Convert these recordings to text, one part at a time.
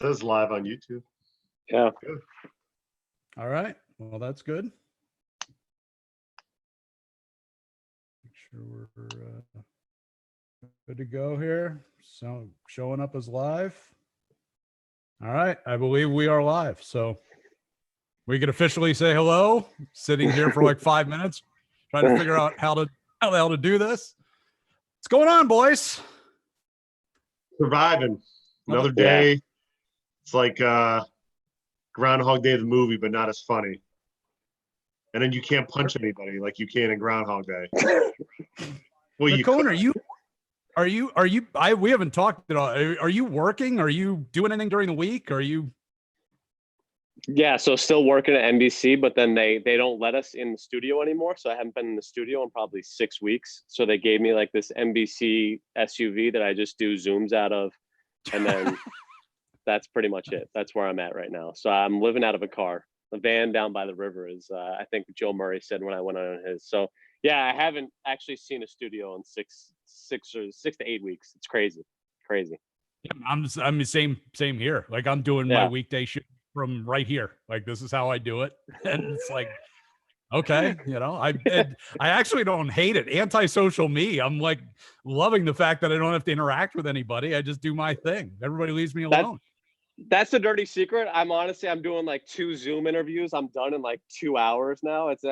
says live on YouTube. Yeah. Good. All right. Well, that's good. Make sure we're good to go here. So showing up as live. All right. I believe we are live. So we can officially say hello. Sitting here for like 5 minutes, trying to figure out how the hell to do this. What's going on, boys? Surviving another day. It's like Groundhog Day the movie, but not as funny. And then you can't punch anybody like you can in Groundhog Day. Well, McKone, we haven't talked at all. Are you working? Are you doing anything during the week? Are you? Yeah, so still working at NBC, but then they don't let us in the studio anymore. So I haven't been in the studio in probably 6 weeks. So they gave me like this NBC SUV that I just do Zooms out of. And then that's pretty much it. That's where I'm at right now. So I'm living out of a car. The van down by the river is, I think Joe Murray said when I went on his. So yeah, I haven't actually seen a studio in six to 8 weeks. It's crazy. Yeah, I'm the same here. Like I'm doing my weekday shoot from right here. Like this is how I do it. And it's like, okay, I actually don't hate it. Antisocial me. I'm like loving the fact that I don't have to interact with anybody. I just do my thing. Everybody leaves me alone. That's the dirty secret. I'm doing like 2 Zoom interviews. I'm done in like 2 hours now. It's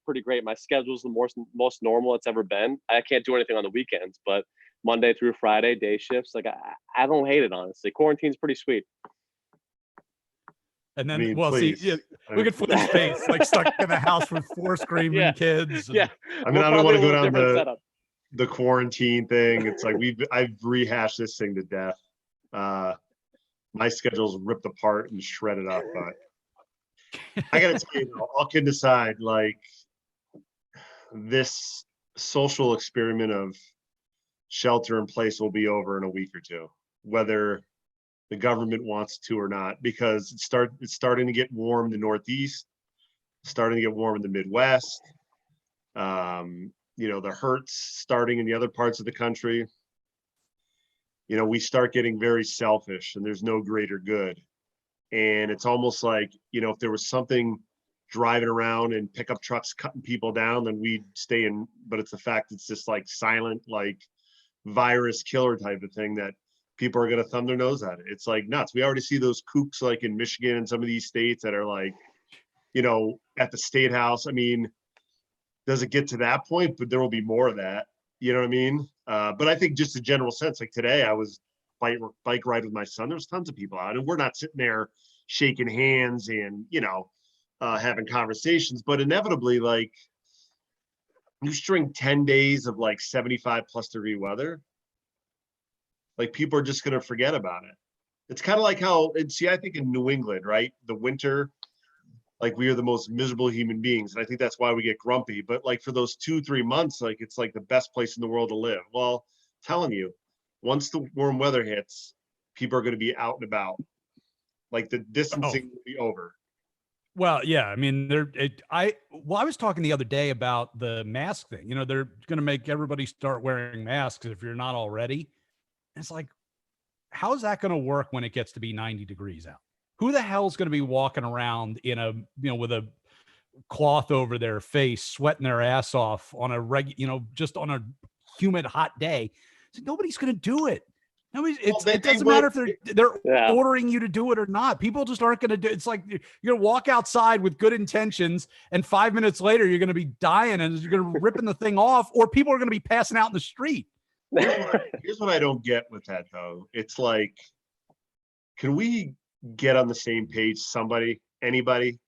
pretty great. My schedule's the most normal it's ever been. I can't do anything on the weekends, but Monday through Friday, day shifts. Like I don't hate it, honestly. Quarantine's pretty sweet. And then, look at Flynn's face, like stuck in the house with 4 screaming kids. Yeah. I mean, I don't want to go down the quarantine thing. It's like I've rehashed this thing to death. My schedule's ripped apart and shredded up, but I gotta tell you, all kidding aside, like this social experiment of shelter in place will be over in a week or two, whether the government wants to or not, because it's starting to get warm in the Northeast, starting to get warm in the Midwest. The hurt's starting in the other parts of the country. We start getting very selfish and there's no greater good. And it's almost like, if there was something driving around and pickup trucks cutting people down, then we'd stay in, but it's the fact it's just like silent, like virus killer type of thing that people are going to thumb their nose at it. It's like nuts. We already see those kooks like in Michigan and some of these states that are like, at the state house. I mean, does it get to that point? But there will be more of that. You know what I mean? But I think just a general sense, like today I was bike ride with my son. There's tons of people out and we're not sitting there shaking hands and, having conversations, but inevitably, like you string 10 days of like 75+ degree weather, like people are just going to forget about it. It's kind of like how, I think in New England, right? The winter, like we are the most miserable human beings. And I think that's why we get grumpy. But like for those 2-3 months, like it's like the best place in the world to live. Well, I'm telling you, once the warm weather hits, people are going to be out and about. Like the distancing will be over. Well, yeah. I mean, I was talking the other day about the mask thing. They're going to make everybody start wearing masks if you're not already. And it's like, how is that going to work when it gets to be 90 degrees out? Who the hell is going to be walking around in with a cloth over their face, sweating their ass off on just on a humid, hot day? So nobody's going to do it. It doesn't matter if they're ordering you to do it or not. People just aren't going to do it. It's like you're going to walk outside with good intentions and 5 minutes later you're going to be dying and you're going to be ripping the thing off, or people are going to be passing out in the street. Here's what I don't get with that though. It's like, can we get on the same page? Anybody?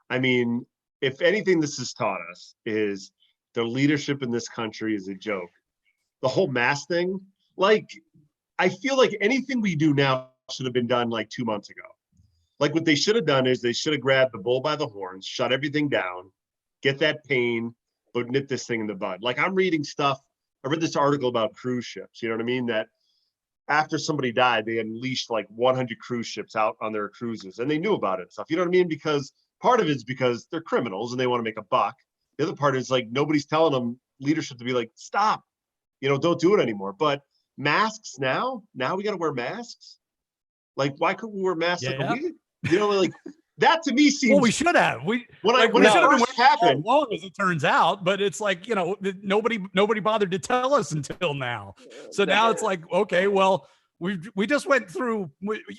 I mean, if anything this has taught us is the leadership in this country is a joke. The whole mask thing, like, I feel like anything we do now should have been done like 2 months ago. Like what they should have done is they should have grabbed the bull by the horns, shut everything down, get that pain, but nip this thing in the bud. Like I'm reading stuff. I read this article about cruise ships, you know what I mean? That after somebody died, they unleashed like 100 cruise ships out on their cruises and they knew about it and stuff. You know what I mean? Because part of it is because they're criminals and they want to make a buck. The other part is like, nobody's telling them leadership to be like, stop, don't do it anymore. But masks now we got to wear masks. Like, why couldn't we wear masks like a Yeah. week? You know, like that to me seems. Well, we should have. We when like when we it should have been first waiting so happened, long, as it turns out. But it's like, you know, nobody bothered to tell us until now. So now it's like, okay, well, we just went through.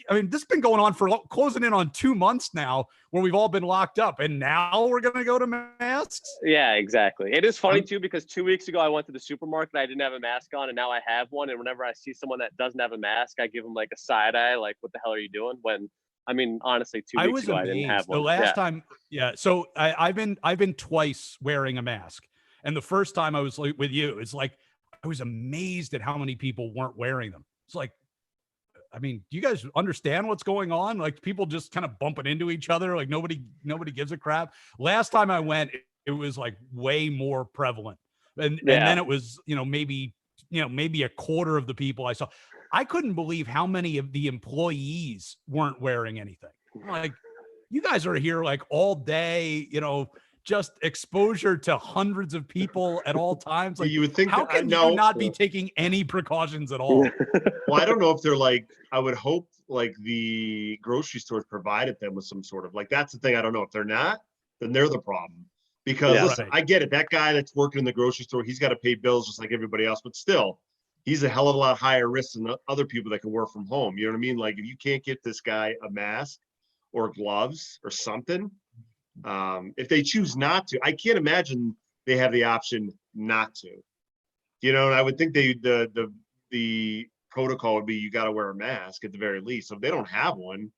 I mean, this has been going on for closing in on 2 months now, where we've all been locked up, and now we're gonna go to masks. Yeah, exactly. It is funny too, because 2 weeks ago I went to the supermarket. I didn't have a mask on, and now I have one. And whenever I see someone that doesn't have a mask, I give them like a side eye, like, "What the hell are you doing?" When I mean, honestly, 2 I weeks was ago I didn't have amazed. The one. last Yeah. time, yeah. So I've been twice wearing a mask, and the first time I was like with you, it's like I was amazed at how many people weren't wearing them. It's like, I mean, do you guys understand what's going on? Like people just kind of bumping into each other. Like nobody gives a crap. Last time I went, it was like way more prevalent. And Yeah. then it was, maybe a quarter of the people I saw. I couldn't believe how many of the employees weren't wearing anything. Like, you guys are here like all day, just exposure to hundreds of people at all times. Like, you would think how that I can you know. not be taking any precautions at all? Well, I don't know if they're like, I would hope like the grocery stores provided them with some sort of like, that's the thing. I don't know if they're not, then they're the problem. Because Yeah. listen, Right. I get it. That guy that's working in the grocery store, he's got to pay bills just like everybody else, but still, he's a hell of a lot higher risk than the other people that can work from home. You know what I mean? Like if you can't get this guy a mask or gloves or something, if they choose not to, I can't imagine they have the option not to. You know, and I would think the protocol would be you got to wear a mask at the very least. So if they don't have one,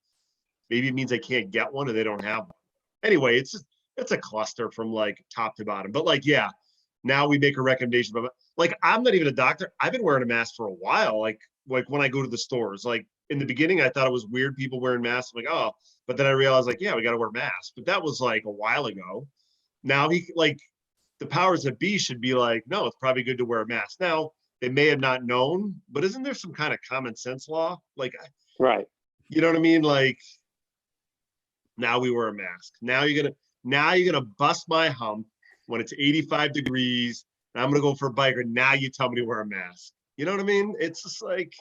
maybe it means they can't get one or they don't have one. Anyway, it's a cluster from like top to bottom. But like, yeah, now we make a recommendation. But like, I'm not even a doctor. I've been wearing a mask for a while. Like when I go to the stores, like in the beginning, I thought it was weird people wearing masks. I'm like, oh, but then I realized like, yeah, we got to wear masks. But that was like a while ago. Now the powers that be should be like, no, it's probably good to wear a mask. Now they may have not known, but isn't there some kind of common sense law? Like, Right. you know what I mean? Like now we wear a mask. Now you're gonna bust my hump when it's 85 degrees and I'm gonna go for a bike. Or now you tell me to wear a mask. You know what I mean? It's just like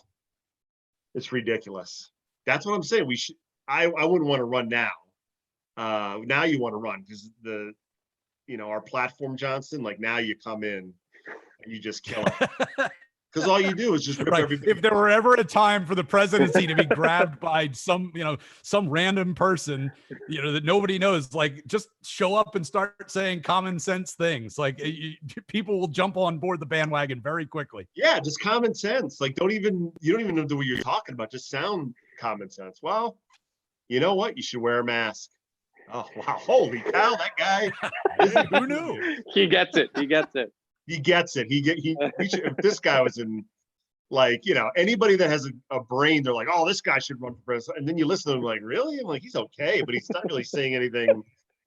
it's ridiculous. That's what I'm saying. We should. I wouldn't want to run now. Now you want to run because our platform, Johnston. Like now you come in and you just kill it. Because all you do is just rip Right. everybody. If there were ever a time for the presidency to be grabbed by some random person, that nobody knows, like just show up and start saying common sense things. Like people will jump on board the bandwagon very quickly. Yeah, just common sense. Like you don't even know what you're talking about. Just sound common sense. Well, you know what? You should wear a mask. Oh wow! Holy cow! That guy. Who knew? He gets it. He gets it. He gets it. He should, if this guy was in, like, anybody that has a brain, they're like, oh, this guy should run for president. And then you listen to him like, really? I'm like, he's okay, but he's not really saying anything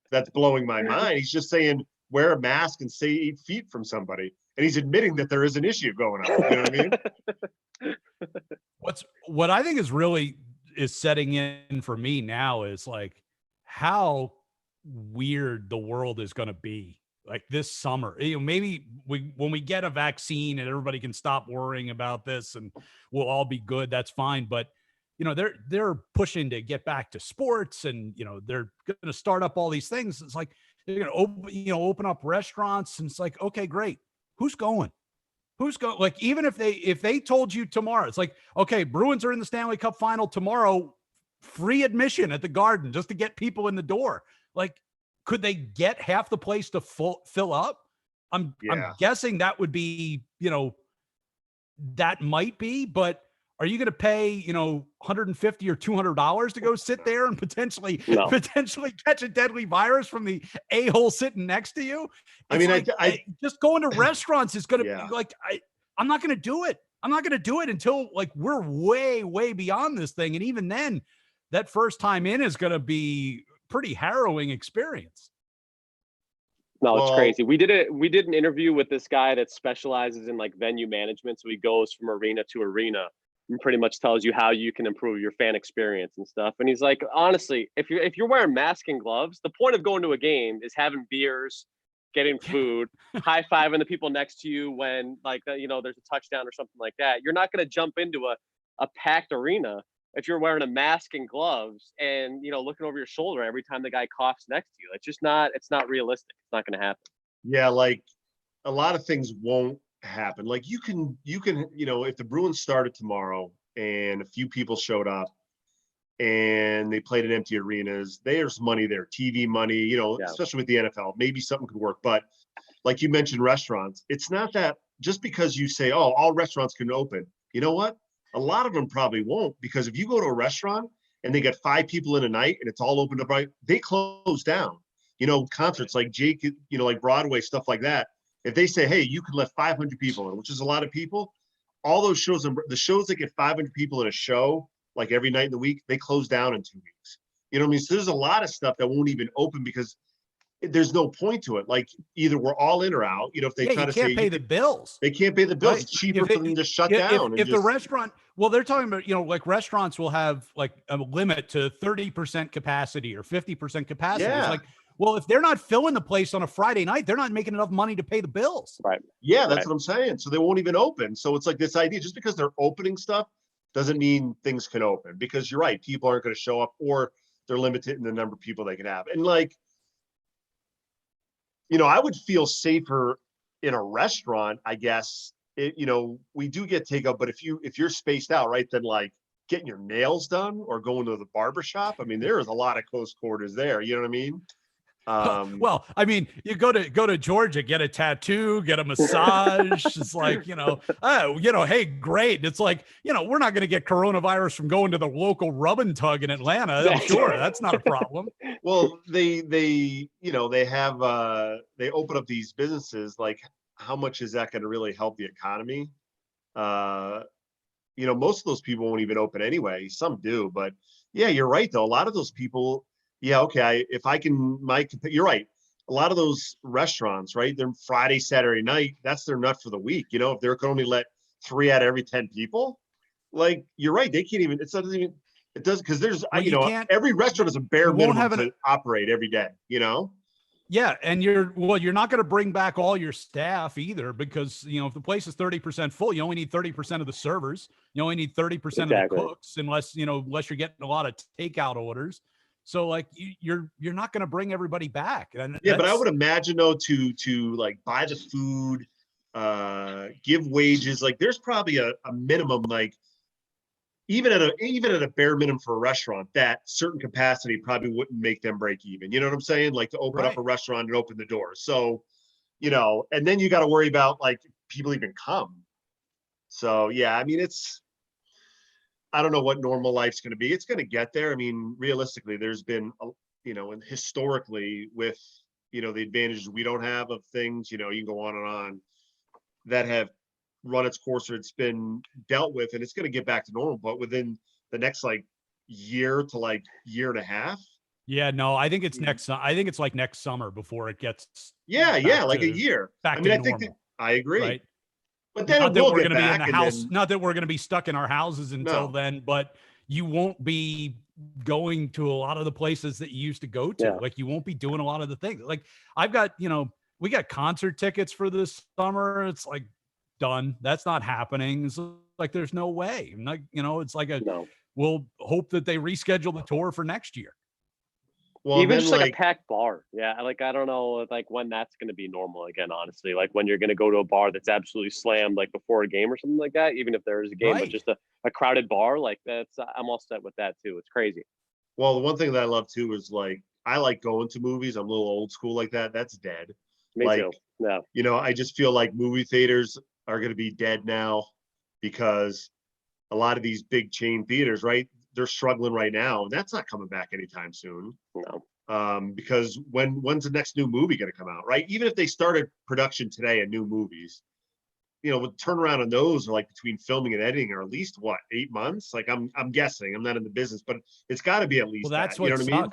that's blowing my mind. He's just saying, wear a mask and stay 8 feet from somebody. And he's admitting that there is an issue going on. You know what I mean? What I think is setting in for me now is like how weird the world is going to be. Like this summer, maybe when we get a vaccine and everybody can stop worrying about this and we'll all be good, that's fine. But, they're pushing to get back to sports and, they're going to start up all these things. It's like, they're going to open up restaurants and it's like, okay, great. Who's going? Like, even if they told you tomorrow, it's like, okay, Bruins are in the Stanley Cup final tomorrow, free admission at the Garden just to get people in the door. Like, could they get half the place to fill up? I'm guessing that would be, that might be, but are you going to pay, $150 or $200 to go sit there and potentially catch a deadly virus from the a-hole sitting next to you? I mean, I just going to restaurants is going to Yeah. be like, I'm not going to do it. I'm not going to do it until like we're way, way beyond this thing. And even then, that first time in is going to be pretty harrowing experience. No, it's crazy. We did an interview with this guy that specializes in like venue management. So he goes from arena to arena and pretty much tells you how you can improve your fan experience and stuff. And he's like, honestly, if you're wearing masks and gloves, the point of going to a game is having beers, getting food, high-fiving the people next to you when like there's a touchdown or something like that. You're not going to jump into a packed arena if you're wearing a mask and gloves and, looking over your shoulder every time the guy coughs next to you. It's not realistic. It's not going to happen. Yeah, like a lot of things won't happen. Like you can, if the Bruins started tomorrow and a few people showed up and they played in empty arenas, there's money there, TV money, Yeah. especially with the NFL, maybe something could work. But like you mentioned, restaurants, it's not that just because you say, oh, all restaurants can open, you know what? A lot of them probably won't, because if you go to a restaurant and they get 5 people in a night and it's all open up, right, they close down. Concerts like Jake, like Broadway, stuff like that. If they say, hey, you can let 500 people in, which is a lot of people, all those shows, the shows that get 500 people in a show, like every night in the week, they close down in 2 weeks. You know what I mean? So there's a lot of stuff that won't even open because there's no point to it. Like either we're all in or out. If they try to say you can't pay the bills, they can't pay the bills. right? It's cheaper for them to just shut down. If the restaurant, well, they're talking about, like restaurants will have like a limit to 30% capacity or 50% capacity. Yeah. It's like, well, if they're not filling the place on a Friday night, they're not making enough money to pay the bills. Right. Yeah, that's what I'm saying. So they won't even open. So it's like this idea, just because they're opening stuff doesn't mean things can open, because you're right. People aren't going to show up, or they're limited in the number of people they can have. And like, I would feel safer in a restaurant, I guess. We do get takeout, but if you're spaced out, right, then like getting your nails done or going to the barber shop, I mean, there is a lot of close quarters there. You know what I mean? Well, I mean, you go to Georgia, get a tattoo, get a massage. It's like, hey, great. It's like, we're not going to get coronavirus from going to the local rub and tug in Atlanta. I'm sure that's not a problem. Well, they have, they open up these businesses. Like, how much is that going to really help the economy? Most of those people won't even open anyway. Some do, but yeah, you're right though. A lot of those people, yeah, okay. If I can, you're right. A lot of those restaurants, right? They're Friday, Saturday night. That's their nut for the week. If they can only let 3 out of every 10 people, like you're right. They can't even. It doesn't. Because there's, every restaurant is a bare minimum to operate every day. Yeah, and you're not going to bring back all your staff either, because if the place is 30% full, you only need 30% of the servers. You only need 30% of the cooks, unless you're getting a lot of takeout orders. So like you're not going to bring everybody back. And yeah, but I would imagine though to like buy the food, give wages. Like there's probably a minimum, like even at a bare minimum for a restaurant, that certain capacity probably wouldn't make them break even. You know what I'm saying? Like to open up a restaurant and open the doors. So, and then you got to worry about like people even come. So yeah, I mean, I don't know what normal life's going to be. It's going to get there. I mean, realistically, there's been, and historically with, the advantages we don't have of things, you can go on and on, that have run its course, or it's been dealt with, and it's going to get back to normal, but within the next like year to like year and a half. Yeah, no, I think it's I think it's like next summer before it gets. Like a year. Back to normal. Think I agree. Right? But then not that we're going to be in the house. Then, not that we're going to be stuck in our houses until then, but you won't be going to a lot of the places that you used to go to. Yeah. Like you won't be doing a lot of the things. Like I've got, we got concert tickets for this summer. It's like done. That's not happening. It's like there's no way. I'm not, it's like we'll hope that they reschedule the tour for next year. Well, even just like a packed bar. Yeah. Like, I don't know, like when that's going to be normal again, honestly, like when you're going to go to a bar that's absolutely slammed, like before a game or something like that, even if there is a game, but just a crowded bar, like I'm all set with that too. It's crazy. Well, the one thing that I love too is like, I like going to movies. I'm a little old school like that. That's dead. Me too. Yeah. I just feel like movie theaters are going to be dead now, because a lot of these big chain theaters, right, they're struggling right now, and that's not coming back anytime soon. No. Because when's the next new movie going to come out, right? Even if they started production today of new movies, with turnaround on those are like between filming and editing are at least 8 months. Like I'm guessing, I'm not in the business, but it's got to be at least. Well, that's that, what sucks. I mean?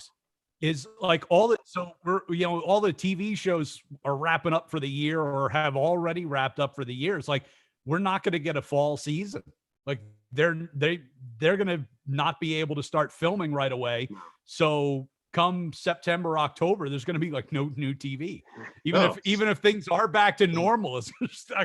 Is like all the all the TV shows are wrapping up for the year or have already wrapped up for the year. It's like we're not going to get a fall season. Like they're going to not be able to start filming right away. So come September, October, there's going to be like no new TV. Even if things are back to normal, it's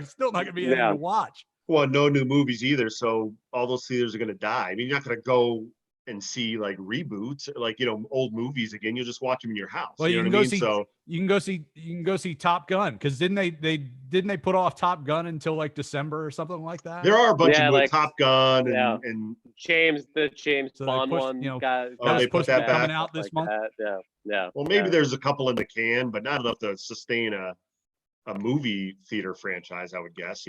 still not going to be anything to watch. Well, no new movies either. So all those theaters are going to die. I mean, you're not going to go and see like reboots, like, old movies again. You'll just watch them in your house. Well, You know what I mean? So you can go see Top Gun, because didn't they put off Top Gun until like December or something like that? there are a bunch Yeah, of movies, like, Top Gun yeah. and The James So they Bond pushed, one you know, got Oh, they put that coming back? out this like month. that. Yeah. well, maybe yeah. there's a couple in the can, but not enough to sustain a movie theater franchise, I would guess,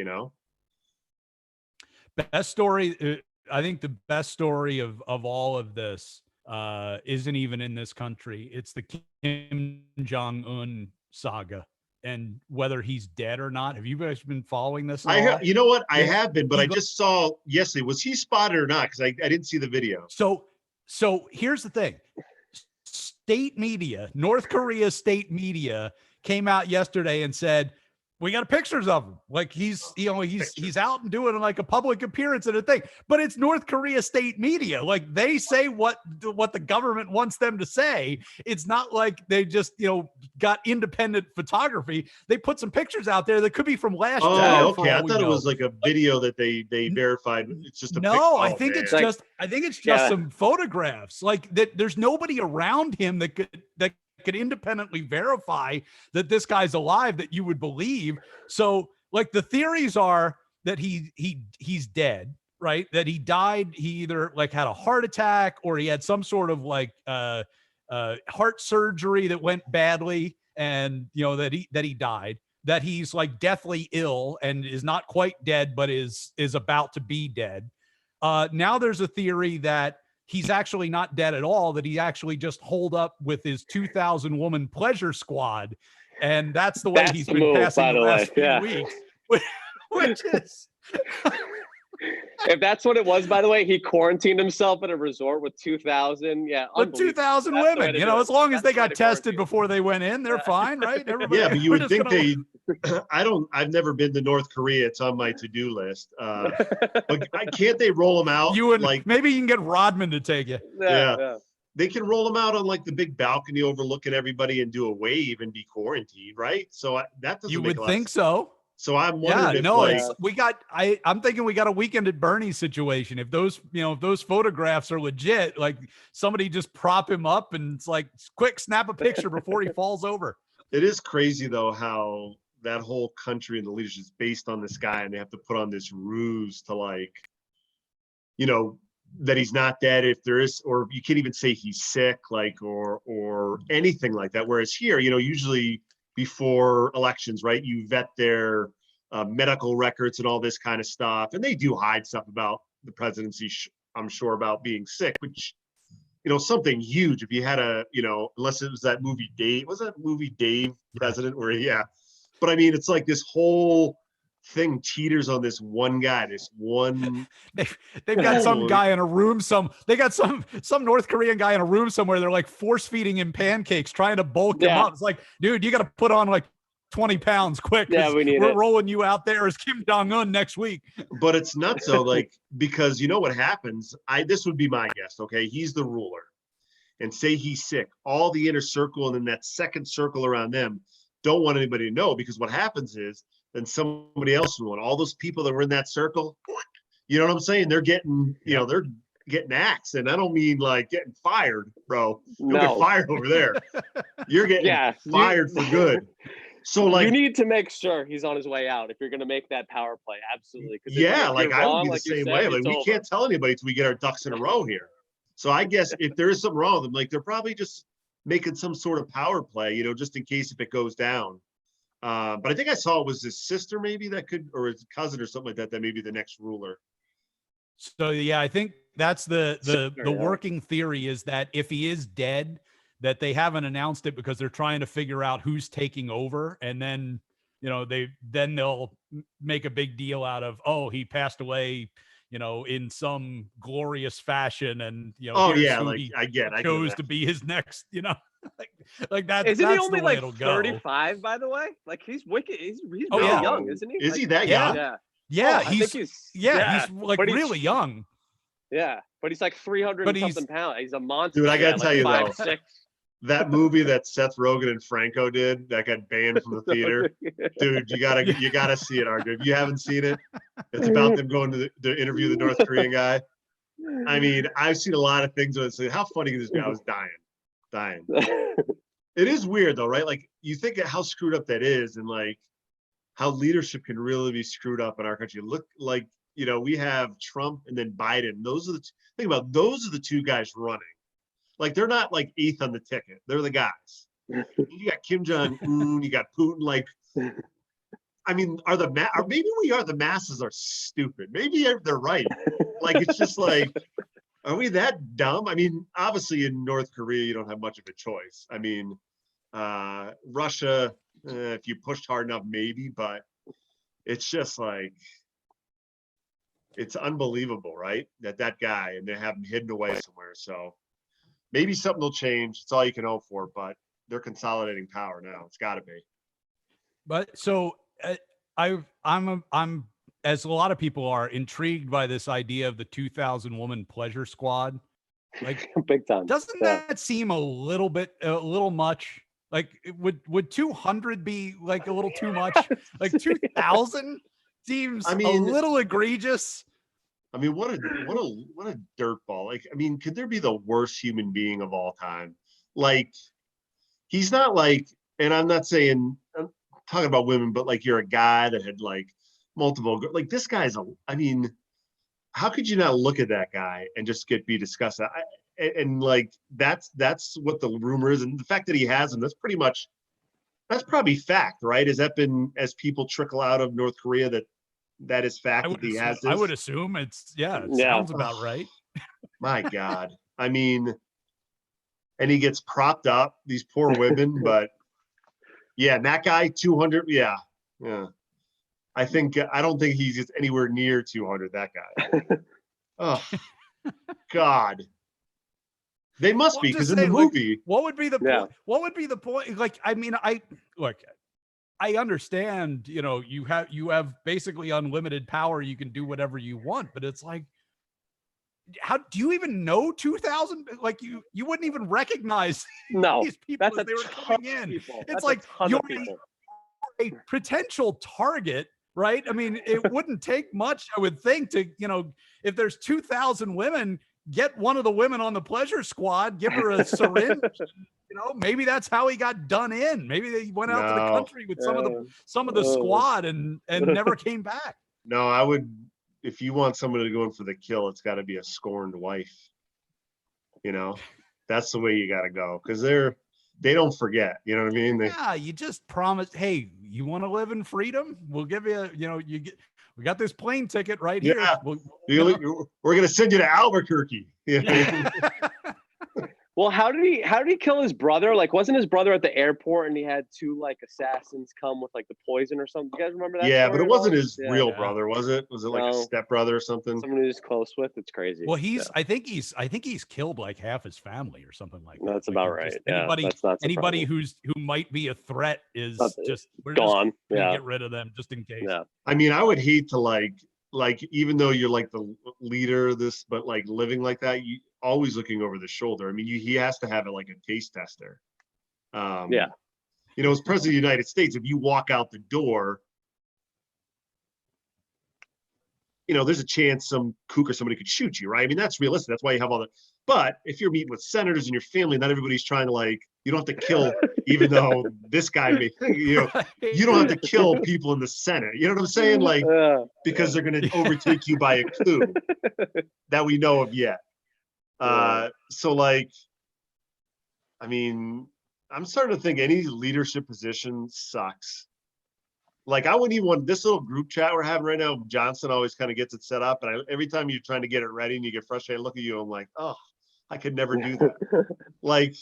Best story, I think the best story of all of this isn't even in this country. It's the Kim Jong-un saga, and whether he's dead or not. Have you guys been following this at all? You know what? I Yeah, have been, but he I just saw yesterday. Was he spotted or not? Because I didn't see the video. So here's the thing. State media, North Korea state media came out yesterday and said, we got pictures of him. Like he's out and doing like a public appearance and a thing, but it's North Korea state media. Like they say what the government wants them to say. It's not like they just, got independent photography. They put some pictures out there that could be from last year. Oh, okay. I thought it was like a video that they verified. It's just a no, pic- I think man. it's just some photographs. Like that there's nobody around him that could independently verify that this guy's alive, that you would believe. So like the theories are that he's dead, right? That he died. He either like had a heart attack or he had some sort of like heart surgery that went badly, and that he died, that he's like deathly ill and is not quite dead, but is about to be dead. Now there's a theory that he's actually not dead at all, that he actually just holed up with his 2,000 woman pleasure squad. And that's the way he's been passing the last few weeks. Which is... If that's what it was, by the way, he quarantined himself at a resort with 2,000. Yeah. With 2,000 women, as long as they got tested before they went in, they're fine, right? Everybody, yeah, but you would think I've never been to North Korea. It's on my to-do list. But can't they roll them out? Maybe you can get Rodman to take you. Yeah. They can roll them out on like the big balcony overlooking everybody and do a wave and be quarantined, right? So that doesn't. You make would think so. So I'm wondering. I'm thinking we got a Weekend at Bernie's situation. If those photographs are legit, like somebody just prop him up and it's like, quick, snap a picture before he falls over. It is crazy though, how that whole country and the leadership is based on this guy, and they have to put on this ruse to that he's not dead if there is, or you can't even say he's sick, like, or anything like that. Whereas here, usually before elections, right, you vet their medical records and all this kind of stuff, and they do hide stuff about the presidency, I'm sure, about being sick, which, something huge. If you had unless it was that movie Dave, president, where, but I mean, it's like this whole thing teeters on this one guy, they've got some guy in a room, they got some North Korean guy in a room somewhere. They're like force feeding him pancakes, trying to bulk him up. It's like, dude, you got to put on like 20 pounds quick. Yeah, we're rolling you out there as Kim Jong-un next week. But it's nuts though, like, because what happens, this would be my guess. Okay. He's the ruler, and say he's sick, all the inner circle and then that second circle around them don't want anybody to know, because what happens is then somebody else will want all those people that were in that circle. You know what I'm saying? They're getting, they're getting axed, and I don't mean like getting fired, bro. You'll get fired over there. You're getting fired for good. So like, you need to make sure he's on his way out if you're going to make that power play. Absolutely. Yeah, like I would be the same way. Like we can't tell anybody until we get our ducks in a row here. So I guess if there is something wrong with them, like they're probably just making some sort of power play, just in case if it goes down. But I think I saw it was his sister, maybe that could, or his cousin or something like that, that may be the next ruler. So yeah, I think that's the working theory, is that if he is dead, that they haven't announced it because they're trying to figure out who's taking over, and then they'll make a big deal out of, oh, he passed away, in some glorious fashion, and I chose to be his next, like that. Isn't he only like 35, by the way? Like he's wicked. He's really young, isn't he? Is he that young? Yeah, he's like really young. Yeah, but he's like 300 something pounds. He's a monster. Dude, I gotta tell you though, that movie that Seth Rogen and Franco did that got banned from the theater. Dude, you gotta see it, Arthur. If you haven't seen it, it's about them going to the interview the North Korean guy. I mean, I've seen a lot of things where it's like, how funny is this guy? I was dying. It is weird though, right? Like you think of how screwed up that is, and like how leadership can really be screwed up in our country. Look, like, you know, we have Trump and then Biden. Those are those are the two guys running. Like they're not like eighth on the ticket. They're the guys. You got Kim Jong-un, you got Putin. Like, I mean, or maybe we are, the masses are stupid. Maybe they're right. Like, it's just like, are we that dumb? I mean, obviously in North Korea, you don't have much of a choice. I mean, Russia, if you pushed hard enough, maybe, but it's just like, it's unbelievable, right? That guy, and they have him hidden away somewhere. So maybe something will change. It's all you can hope for, but they're consolidating power now. It's got to be. But so I'm as a lot of people are intrigued by this idea of the 2,000 woman pleasure squad. Like big time. Doesn't that seem a little much? Like would 200 be like a little too much? Like 2,000 seems a little egregious. I mean, what a dirtball. Like, I mean, could there be the worst human being of all time? Like, he's not like, and I'm not saying, I'm talking about women, but like you're a guy that had like multiple, like this guy's I mean, how could you not look at that guy and just be disgusted? And like, that's what the rumor is. And the fact that he has him, that's probably fact, right? Has that been, as people trickle out of North Korea, that is fact that he has this? I would assume it sounds about right. My God. I mean, and he gets propped up, these poor women, but yeah, and that guy, 200, yeah. I don't think he's just anywhere near 200, that guy. Oh, God. They must be, because in the movie. What would be the point? What would be the point? Like, I mean, I understand, you know, you have basically unlimited power. You can do whatever you want, but it's like, how do you even know 2,000? Like you wouldn't even recognize these people as they were coming in. It's like you're a potential target, right? I mean, it wouldn't take much, I would think, to, you know, if there's 2,000 women, get one of the women on the pleasure squad, give her a syringe. You know, maybe that's how he got done in. Maybe they went out to the country with some of the squad and never came back. No, I would. If you want somebody to go in for the kill, it's got to be a scorned wife. You know, that's the way you got to go, because they don't forget. You know what I mean? You just promise. Hey, you want to live in freedom? We'll give you. You know, we got this plane ticket right here. We're going to send you to Albuquerque. You know? Well, how did he kill his brother? Like, wasn't his brother at the airport and he had two like assassins come with like the poison or something? You guys remember that? Yeah, but it wasn't his real brother, was it? Was it like a stepbrother or something? Someone he was close with. It's crazy. Well, I think he's killed like half his family or something like that. That's about right. Anybody who might be a threat is we're gone. Get rid of them just in case. Yeah. I mean, I would hate to like even though you're like the leader of this, but like living like that, you always looking over the shoulder. I mean, he has to have it like a taste tester. You know, as president of the United States, if you walk out the door, you know, there's a chance some kook or somebody could shoot you, right? I mean, that's realistic. That's why you have all the. But if you're meeting with senators and your family, not everybody's trying to like. You don't have to kill, even though this guy may. You know, you don't have to kill people in the Senate. You know what I'm saying? Like, because they're going to overtake you by a coup that we know of yet. So like, I mean, I'm starting to think any leadership position sucks. Like, I wouldn't even want this little group chat we're having right now. Johnston always kind of gets it set up. And every time you're trying to get it ready and you get frustrated, I look at you, I'm like, oh, I could never do that. Like,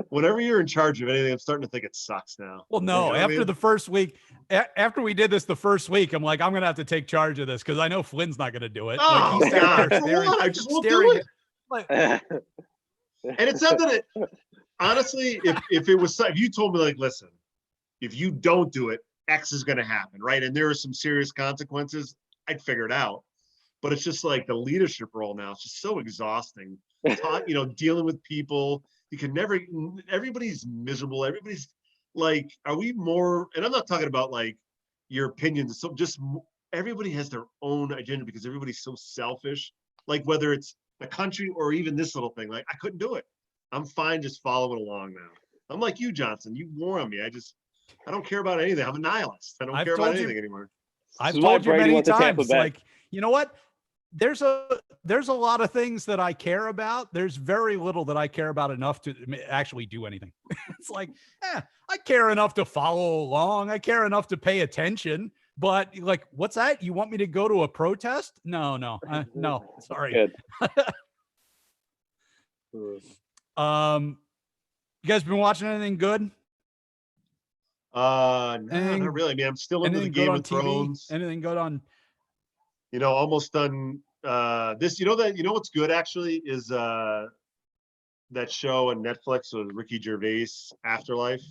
whenever you're in charge of anything, I'm starting to think it sucks now. Well, no, you know after the first week, after we did this the first week, I'm like, I'm going to have to take charge of this because I know Flynn's not going to do it. Oh, like, God, I just won't do it. And it's not that honestly, if you told me like, listen, if you don't do it, X is going to happen, right? And there are some serious consequences, I'd figure it out. But it's just like the leadership role now, it's just so exhausting. You know, dealing with people, you can never, everybody's miserable. Everybody's like, are we more, and I'm not talking about like your opinions. So just everybody has their own agenda because everybody's so selfish. Like whether it's the country or even this little thing, like I couldn't do it. I'm fine just following along now. I'm like you, Johnston. You wore on me. I don't care about anything. I'm a nihilist. I don't care about anything anymore. I've is why told you Brady many went to Tampa times, Bay. like, you know what? There's a lot of things that I care about. There's very little that I care about enough to actually do anything. It's like, I care enough to follow along. I care enough to pay attention. But like, what's that? You want me to go to a protest? No, no, sorry. Good. You guys been watching anything good? No, not really. I mean, I'm still into the Game of Thrones. Anything good on? You know, almost done this. You know what's good actually is that show on Netflix with Ricky Gervais, Afterlife.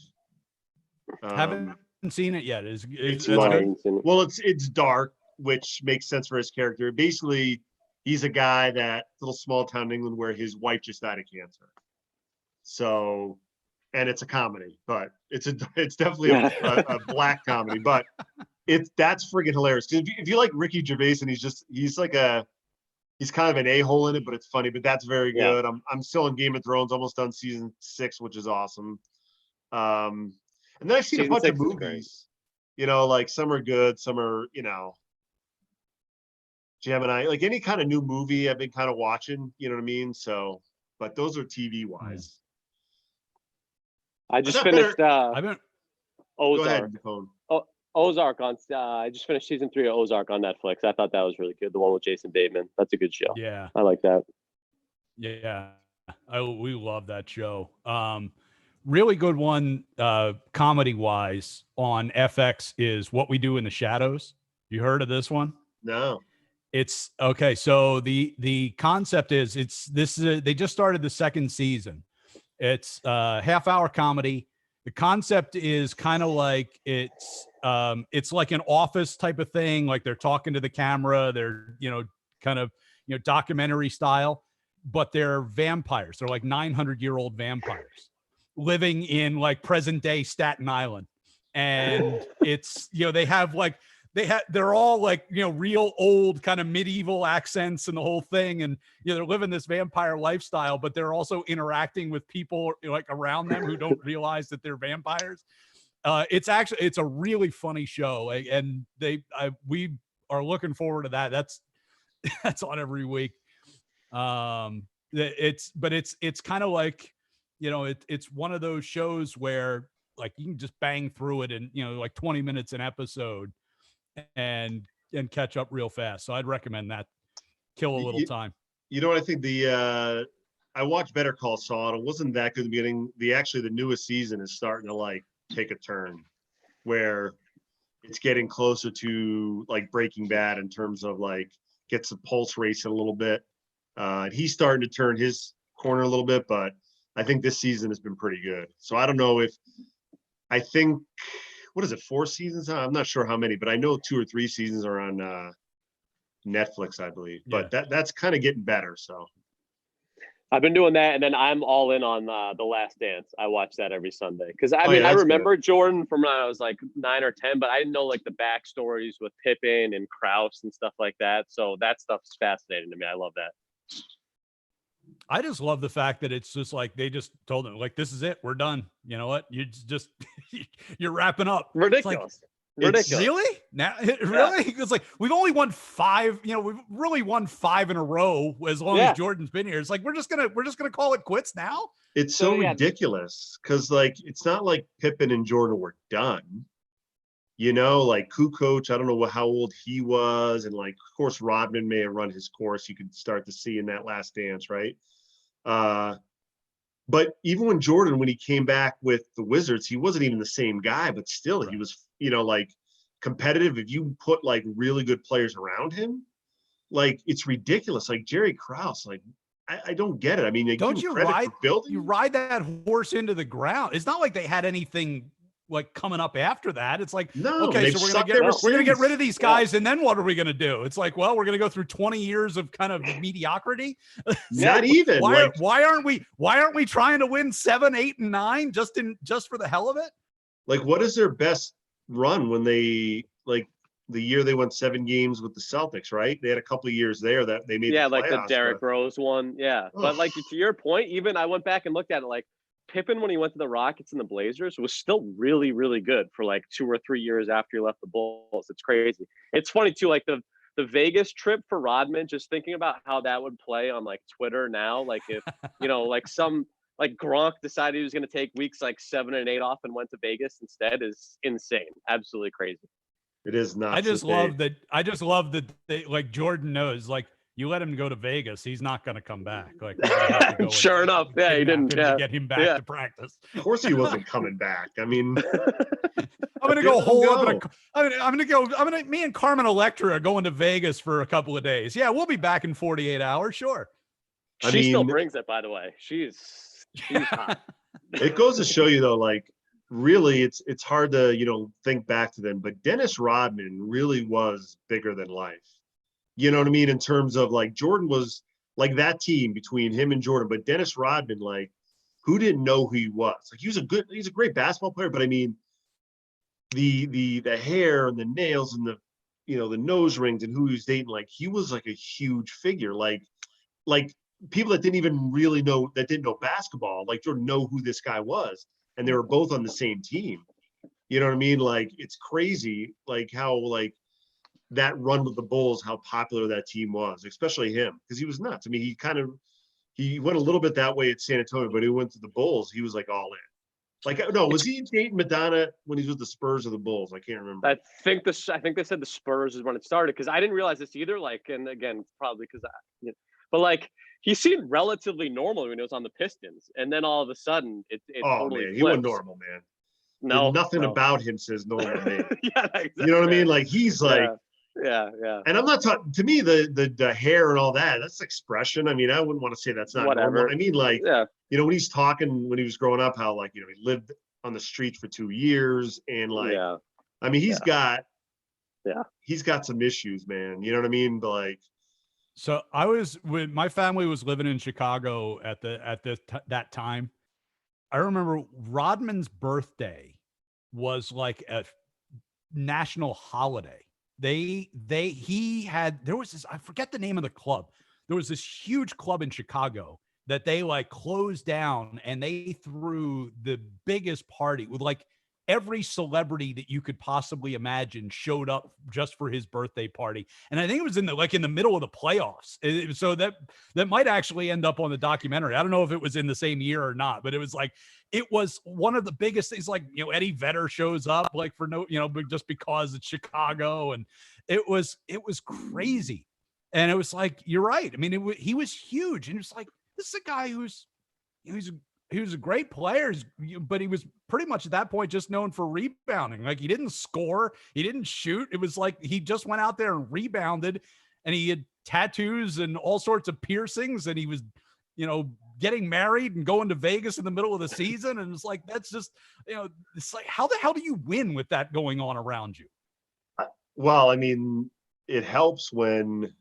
Haven't seen it yet. It's good? Well, it's dark, which makes sense for his character. Basically, he's a guy that little small town in England where his wife just died of cancer. So, and it's a comedy, but it's definitely a black comedy, but that's friggin' hilarious. If you like Ricky Gervais and he's kind of an a-hole in it, but it's funny, but that's very good. I'm still in Game of Thrones, almost done season 6, which is awesome. And then I've seen a bunch of movies, you know, like some are good, some are, you know, Gemini, like any kind of new movie I've been kind of watching, you know what I mean? So, but those are TV wise. I just finished I've been Go ahead, Ozark. McKone. Ozark on I just finished season 3 of Ozark on Netflix. I thought that was really good. The one with Jason Bateman. That's a good show. Yeah. I like that. Yeah. We love that show. Really good one, comedy wise on FX is What We Do in the Shadows. You heard of this one? No. It's okay. So the concept is they just started the second season. It's a half-hour comedy. The concept is kind of like it's like an Office type of thing. Like they're talking to the camera. They're, you know, kind of, you know, documentary style, but they're vampires. They're like 900-year-old vampires living in like present day Staten Island. And it's, you know, they're all like, you know, real old kind of medieval accents and the whole thing. And, you know, they're living this vampire lifestyle, but they're also interacting with people like around them who don't realize that they're vampires. It's a really funny show. And we are looking forward to that. That's on every week. It's kind of like, you know, it's one of those shows where like you can just bang through it in, you know, like 20 minutes an episode and catch up real fast. So I'd recommend that. Kill a little time. You know what I think? I watched Better Call Saul and it wasn't that good in the beginning. The newest season is starting to like take a turn where it's getting closer to like Breaking Bad in terms of like gets the pulse racing a little bit. And he's starting to turn his corner a little bit, but I think this season has been pretty good. So I don't know what is it, 4 seasons? I'm not sure how many, but I know 2 or 3 seasons are on Netflix, I believe. But that's kind of getting better. So I've been doing that, and then I'm all in on The Last Dance. I watch that every Sunday because I I remember Jordan from when I was like 9 or 10, but I didn't know like the backstories with Pippen and Krause and stuff like that. So that stuff's fascinating to me. I love that. I just love the fact that it's just like they just told them like, this is it, we're done. You know what? You just you're wrapping up. Ridiculous. Ridiculous. Really? Now, really? It's like we've only won 5. You know, we've really won 5 in a row as long as Jordan's been here. It's like we're just gonna call it quits now. It's so ridiculous because like it's not like Pippen and Jordan were done. You know, like Kukoc, I don't know how old he was, and like of course Rodman may have run his course. You could start to see in that Last Dance, right? But even when he came back with the Wizards, he wasn't even the same guy, but still he was, you know, like competitive. If you put like really good players around him, like it's ridiculous. Like Jerry Krause, like I don't get it. I mean, don't you ride that horse into the ground? It's not like they had anything like coming up after that. It's like, No, okay, they've so we're sucked gonna ever get rid of since. these guys, and then what are we gonna do? It's like, well, we're gonna go through 20 years of kind of mediocrity. Not even Why aren't we trying to win 7, 8, and 9 just for the hell of it? like what is their best run when they like the year they won 7 games with the Celtics, right? They had a couple of years there that they made Yeah, the like the playoffs, Derrick but Rose one. Yeah. But like to your point, even I went back and looked at it, like Pippen when he went to the Rockets and the Blazers was still really, really good for like 2 or 3 years after he left the Bulls. It's crazy. It's funny too, like the Vegas trip for Rodman, just thinking about how that would play on like Twitter now. Like if, like like Gronk decided he was going to take weeks like 7 and 8 off and went to Vegas instead is insane. Absolutely crazy. it is not. I just love that they, like Jordan knows, like you let him go to Vegas, he's not going to come back. Like we're gonna have to go Sure and enough, yeah, he kidnap didn't. him Yeah, to get him back to practice. Of course he wasn't coming back. I mean, I'm gonna They go let him hole up go. me and Carmen Electra are going to Vegas for a couple of days. Yeah, we'll be back in 48 hours. Sure. she still mean- brings it. By the way, she's hot. it goes to show you though, like really it's hard to, think back to them, but Dennis Rodman really was bigger than life. You know what I mean? In terms of like Jordan was like that team between him and Jordan, but Dennis Rodman, like who didn't know who he was? Like he's a great basketball player, but I mean the hair and the nails and the nose rings and who he was dating, like he was like a huge figure. Like people that didn't even really know, that didn't know basketball, like Jordan, know who this guy was, and they were both on the same team. You know what I mean? Like it's crazy, like how like that run with the Bulls, how popular that team was, especially him, because he was nuts. I mean, he went a little bit that way at San Antonio, but he went to the Bulls, he was like all in. Like no, was he dating Madonna when he was with the Spurs or the Bulls? I can't remember. I think they said the Spurs is when it started, because I didn't realize this either. Like, and again, probably because but like he seemed relatively normal when he was on the Pistons, and then all of a sudden it totally man, flips. he wasn't normal, man. No, nothing about him says normal to me. Yeah, exactly. You know what I mean? Like he's like, yeah. and I'm not talking, to me, the hair and all that's expression. I mean, I wouldn't want to say that's not Whatever. normal. I mean, like, Yeah. when he's talking, when he was growing up, how like, he lived on the streets for 2 years and like, Yeah. I mean, he's got some issues, man. You know what I mean? But like, So when my family was living in Chicago at that time, I remember Rodman's birthday was like a national holiday. There was this, I forget the name of the club. There was this huge club in Chicago that they like closed down, and they threw the biggest party with like every celebrity that you could possibly imagine showed up just for his birthday party. And I think it was in the middle of the playoffs. So that might actually end up on the documentary. I don't know if it was in the same year or not, but it was one of the biggest things. Like, Eddie Vedder shows up like for but just because it's Chicago, and it was crazy. And it was like, you're right. I mean, he was huge, and it's like, this is a guy he was a great player, but he was pretty much at that point just known for rebounding. Like he didn't score, he didn't shoot. It was like he just went out there and rebounded, and he had tattoos and all sorts of piercings, and he was, getting married and going to Vegas in the middle of the season. And it's like, that's just, it's like, how the hell do you win with that going on around you? well, I mean, it helps when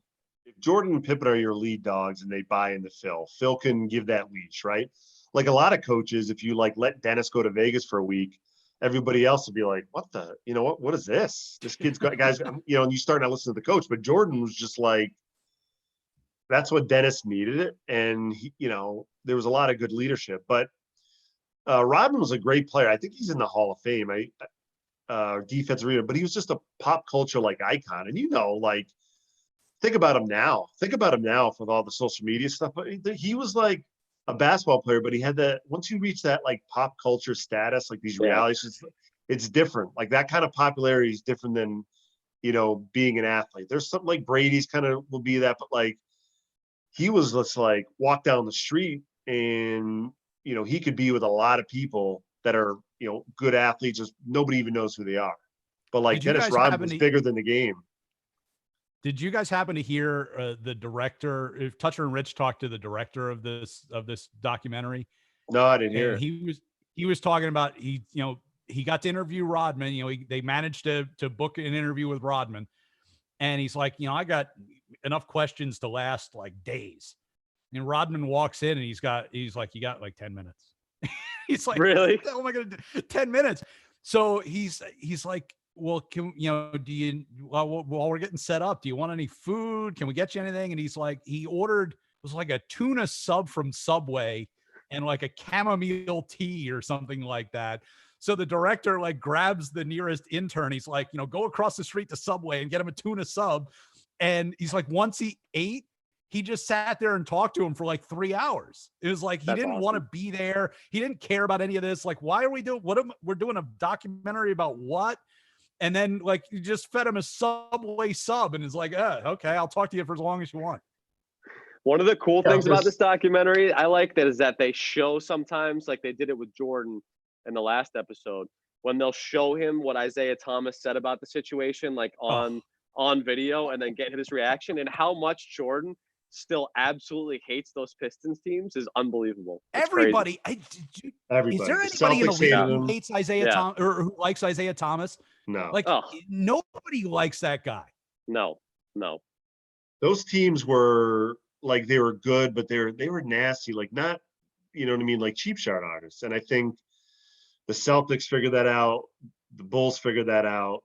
Jordan and Pippen are your lead dogs and they buy into Phil. Phil can give that leash, right? Like a lot of coaches, if you like let Dennis go to Vegas for a week, everybody else will be like, what the, what is this? This kid's got guys, and you start not listening to the coach, but Jordan was just like, that's what Dennis needed it. And he, there was a lot of good leadership, but Rodman was a great player. I think he's in the Hall of Fame, defensive leader, but he was just a pop culture like icon. And like, think about him now with all the social media stuff. He was like a basketball player, but he had that, once you reach that like pop culture status, like these reality shows, it's different. Like that kind of popularity is different than, being an athlete. There's something like Brady's kind of will be that, but like he was just like walk down the street and, he could be with a lot of people that are, good athletes, just nobody even knows who they are. But like Dennis Rodman was bigger than the game. Did you guys happen to hear the director, if Toucher and Rich talked to the director of this documentary? No, I didn't hear it. He was talking about, he got to interview Rodman. You know, they managed to book an interview with Rodman, and he's like, you know, I got enough questions to last like days. And Rodman walks in, and he's like, you got like 10 minutes. He's like, Really? what the hell am I going to do? 10 minutes. So he's like, well, do you, while we're getting set up, do you want any food? Can we get you anything? And he's like, he ordered, it was like a tuna sub from Subway and like a chamomile tea or something like that. So the director like grabs the nearest intern. He's like, you know, go across the street to Subway and get him a tuna sub. And he's like, once he ate, he just sat there and talked to him for like 3 hours. It was like, he didn't want to be there. He didn't care about any of this. Like, why are we doing, we're doing a documentary about what? And then like, you just fed him a Subway sub and is like, okay, I'll talk to you for as long as you want. One of the cool things about this documentary I like that is that they show sometimes, like they did it with Jordan in the last episode, when they'll show him what Isaiah Thomas said about the situation, like on video, and then get his reaction, and how much Jordan still absolutely hates those Pistons teams is unbelievable. It's everybody. Everybody. Is there anybody in the league who hates Isaiah Thomas or who likes Isaiah Thomas? No. Like nobody likes that guy. No. Those teams were like, they were good, but they were nasty, like not, you know what I mean, like cheap shot artists. And I think the Celtics figured that out. The Bulls figured that out.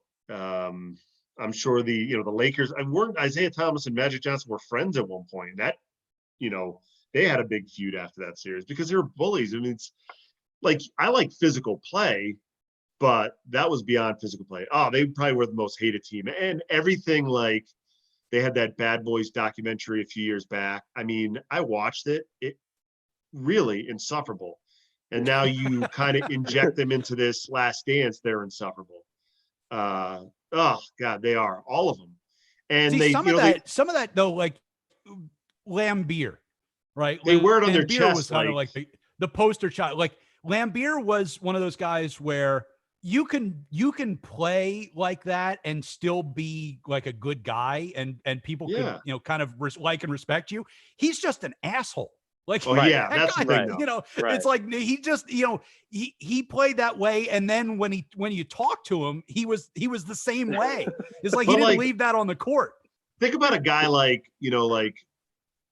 I'm sure the Lakers, weren't Isaiah Thomas and Magic Johnson were friends at one point. That, you know, they had a big feud after that series because they were bullies. I mean, it's like, I like physical play, but that was beyond physical play. Oh, they probably were the most hated team. And everything, like, they had that Bad Boys documentary a few years back. I mean, I watched it. It really insufferable. And now you kind of inject them into this Last Dance, they're insufferable. Oh God, they are, all of them. And see, they, some of that though, like Lambeer, right? They wear it on their Lambeer chest, was kind of like the poster child. Like Lambeer was one of those guys where you can play like that and still be like a good guy, and people could, you know, kind of like and respect you. He's just an asshole. Like, that's guy, the thing, you know, it's like he just, you know, he played that way, and then when you talk to him, he was the same way. It's like he didn't leave that on the court. Think about a guy like, you know, like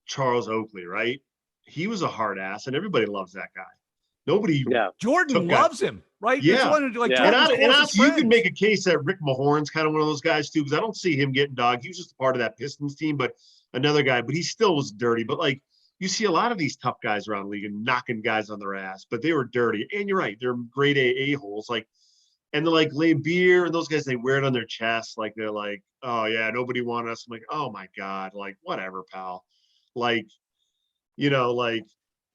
Charles Oakley, right? He was a hard ass, and everybody loves that guy. Nobody, Jordan loves him, right? Yeah, and honestly, you can make a case that Rick Mahorn's kind of one of those guys too, because I don't see him getting dogged. He was just a part of that Pistons team, but another guy, but he still was dirty. But like, you see a lot of these tough guys around the league and knocking guys on their ass, but they were dirty. And you're right, they're grade A-holes. Like, and they're like Lambeer and those guys, they wear it on their chest. Like, they're like, oh yeah, nobody wanted us. I'm like, oh my God, like, whatever, pal. Like, you know, like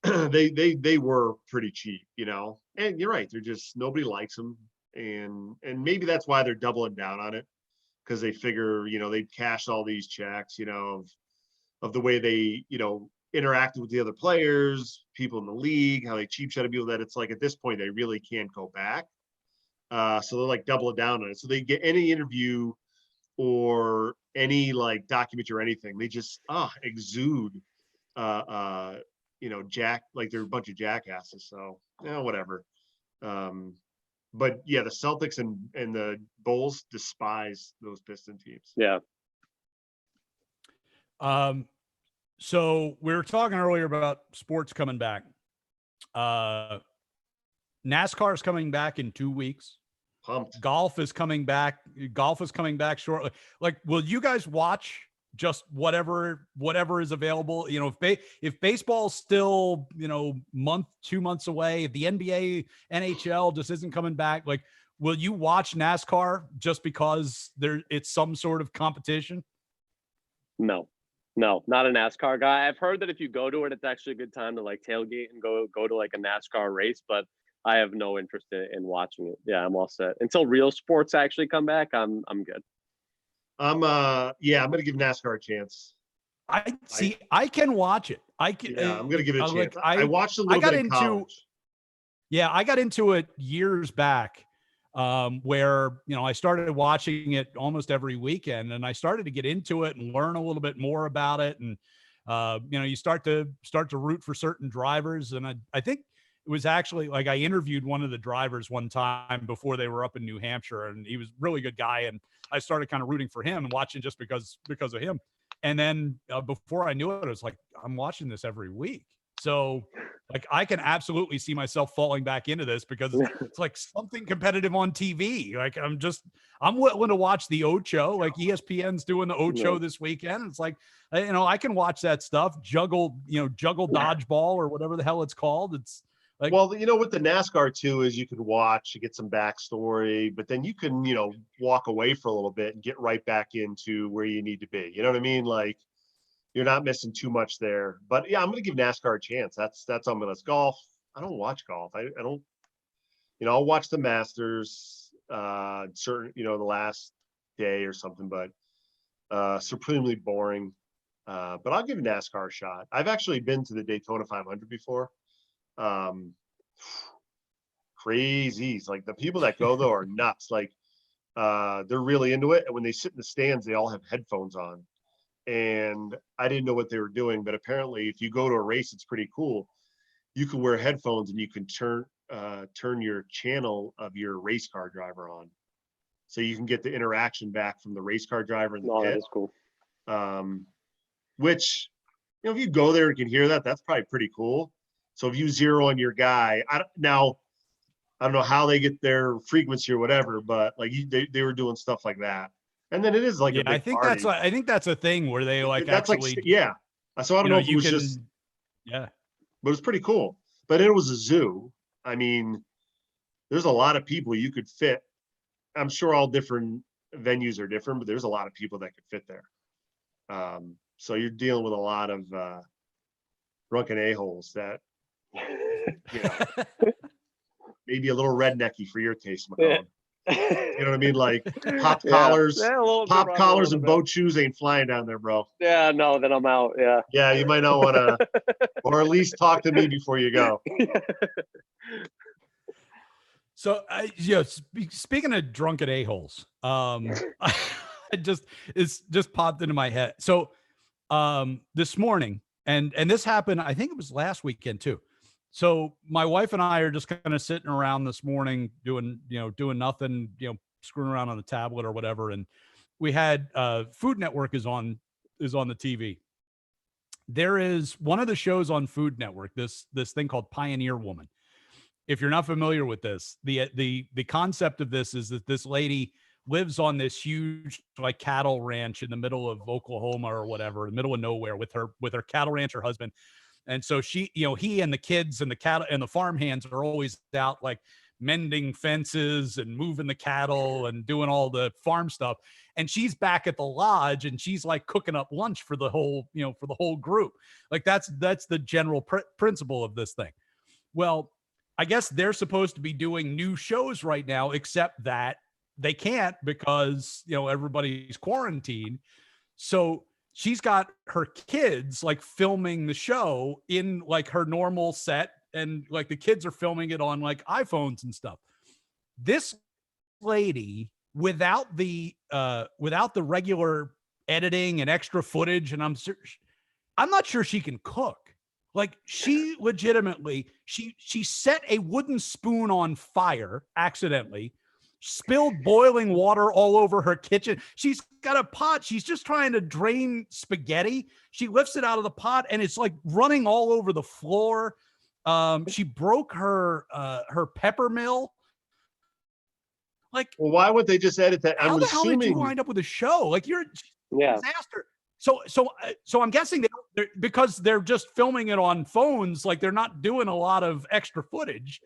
they were pretty cheap, you know. And you're right, they're just, nobody likes them. And maybe that's why they're doubling down on it, because they figure, you know, they'd cash all these checks, you know, of the way they, you know, interacted with the other players, people in the league, how they cheap shot people, that it's like at this point they really can't go back. So they're like doubling down on it. So they get any interview or any like documentary or anything, they just exude you know, like they're a bunch of jackasses. So whatever. But yeah, the Celtics and the Bulls despise those Piston teams. Yeah. So we were talking earlier about sports coming back. NASCAR is coming back in 2 weeks. Pumped. Golf is coming back shortly. Like, will you guys watch just whatever is available? You know, if baseball's still, you know, 2 months away, if the NBA, NHL just isn't coming back, like, will you watch NASCAR just because it's some sort of competition? No, not a NASCAR guy. I've heard that if you go to it, it's actually a good time to like tailgate and go to like a NASCAR race, but I have no interest in watching it. Yeah, I'm all set. Until real sports actually come back, I'm good. I'm gonna give NASCAR a chance. I can watch it. I'm gonna give it a chance. I watched a little bit in college. Yeah, I got into it years back, where, you know, I started watching it almost every weekend, and I started to get into it and learn a little bit more about it. And, you know, you start to root for certain drivers. And I think was actually like I interviewed one of the drivers one time before they were up in New Hampshire, and he was a really good guy. And I started kind of rooting for him and watching just because of him. And then before I knew it, I was like, I'm watching this every week. So like I can absolutely see myself falling back into this because it's like something competitive on TV. Like I'm willing to watch the Ocho, like ESPN's doing the Ocho this weekend. It's like, I can watch that stuff, juggle dodgeball or whatever the hell it's called. It's like, well, with the NASCAR too, is you can watch, you get some backstory, but then you can, walk away for a little bit and get right back into where you need to be. You know what I mean? Like, you're not missing too much there. But yeah, I'm going to give NASCAR a chance. That's on my list. Golf, I don't watch golf. I don't, I'll watch the Masters, certain, the last day or something, but supremely boring. But I'll give NASCAR a shot. I've actually been to the Daytona 500 before. Crazies. Like the people that go though are nuts. Like they're really into it. And when they sit in the stands, they all have headphones on. And I didn't know what they were doing, but apparently if you go to a race, it's pretty cool. You can wear headphones and you can turn your channel of your race car driver on. So you can get the interaction back from the race car driver in the pit. That is cool. Which, if you go there and can hear that, that's probably pretty cool. So if you zero on your guy, I don't know how they get their frequency or whatever, but like they were doing stuff like that. And then it is like a big I think party. I think that's a thing where they like that's actually, like, yeah. So I don't know if it was just, yeah, but it was pretty cool. But it was a zoo. I mean, there's a lot of people you could fit. I'm sure all different venues are different, but there's a lot of people that could fit there. So you're dealing with a lot of drunken a-holes that, maybe a little rednecky for your taste, McKone. You know what I mean? Like pop collars, and boat shoes ain't flying down there, bro. Yeah, no, then I'm out. Yeah. Yeah, you might not want to, or at least talk to me before you go. So, speaking of drunken a-holes, it's just popped into my head. So, this morning, and this happened, I think it was last weekend too. So my wife and I are just kind of sitting around this morning doing nothing, screwing around on the tablet or whatever. And we had Food Network is on the TV. There is one of the shows on Food Network, this thing called Pioneer Woman. If you're not familiar with this, the concept of this is that this lady lives on this huge like cattle ranch in the middle of Oklahoma or whatever, in the middle of nowhere with her cattle rancher husband. And so she, he and the kids and the cattle and the farm hands are always out like mending fences and moving the cattle and doing all the farm stuff. And she's back at the lodge and she's like cooking up lunch for the whole, for the whole group. Like that's the general principle of this thing. Well, I guess they're supposed to be doing new shows right now, except that they can't because, everybody's quarantined. So she's got her kids like filming the show in like her normal set, and like the kids are filming it on like iPhones and stuff. This lady, without the regular editing and extra footage, and I'm not sure she can cook. Like she legitimately, she set a wooden spoon on fire accidentally, spilled boiling water all over her kitchen. She's got a pot. She's just trying to drain spaghetti. She lifts it out of the pot and it's like running all over the floor. She broke her pepper mill. Like, well, why would they just edit that? How the hell did you wind up with a show? Like you're a disaster. So I'm guessing because they're just filming it on phones, like they're not doing a lot of extra footage.